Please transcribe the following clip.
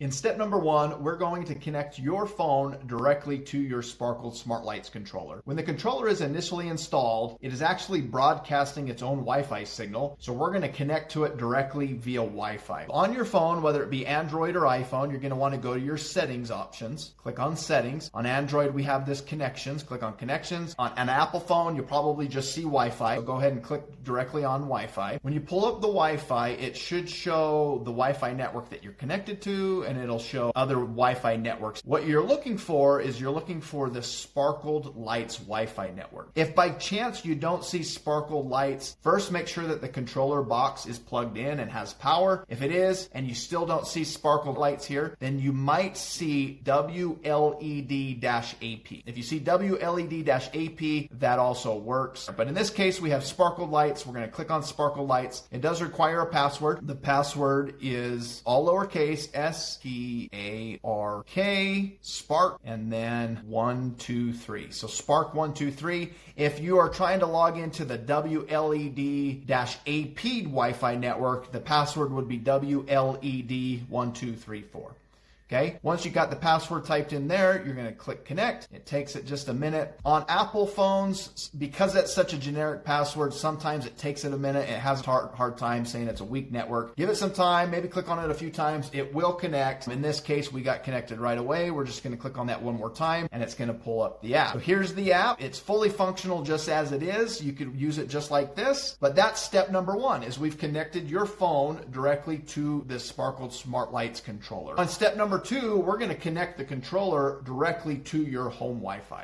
In step number 1, we're going to connect your phone directly to your Sparkled Smart Lights controller. When the controller is initially installed, it is actually broadcasting its own Wi-Fi signal, so we're going to connect to it directly via Wi-Fi. On your phone, whether it be Android or iPhone, you're going to want to go to your settings options. Click on settings. On Android, we have this connections. Click on connections. On an Apple phone, you'll probably just see Wi-Fi. So go ahead and click directly on Wi-Fi. When you pull up the Wi-Fi, it should show the Wi-Fi network that you're connected to, and it'll show other Wi-Fi networks. What you're looking for is you're looking for the Sparkled Lights Wi-Fi network. If by chance you don't see Sparkled Lights, first make sure that the controller box is plugged in and has power. If it is, and you still don't see Sparkled Lights here, then you might see WLED-AP. If you see WLED-AP, that also works. But in this case, we have Sparkled Lights. We're going to click on Sparkled Lights. It does require a password. The password is all lowercase SPARK, Spark, and then 123. So Spark 123. If you are trying to log into the WLED-AP Wi-Fi network, the password would be WLED1234. Okay, once you got the password typed in there, you're going to click connect. It takes it just a minute. On Apple phones, because that's such a generic password, sometimes it takes it a minute. It has a hard time saying it's a weak network. Give it some time, maybe click on it a few times. It will connect. In this case, we got connected right away. We're just going to click on that one more time, and it's going to pull up the app. So here's the app. It's fully functional just as it is. You could use it just like this, but that's step number 1, is we've connected your phone directly to the Sparkled Smart Lights controller. On step number 2, we're going to connect the controller directly to your home Wi-Fi.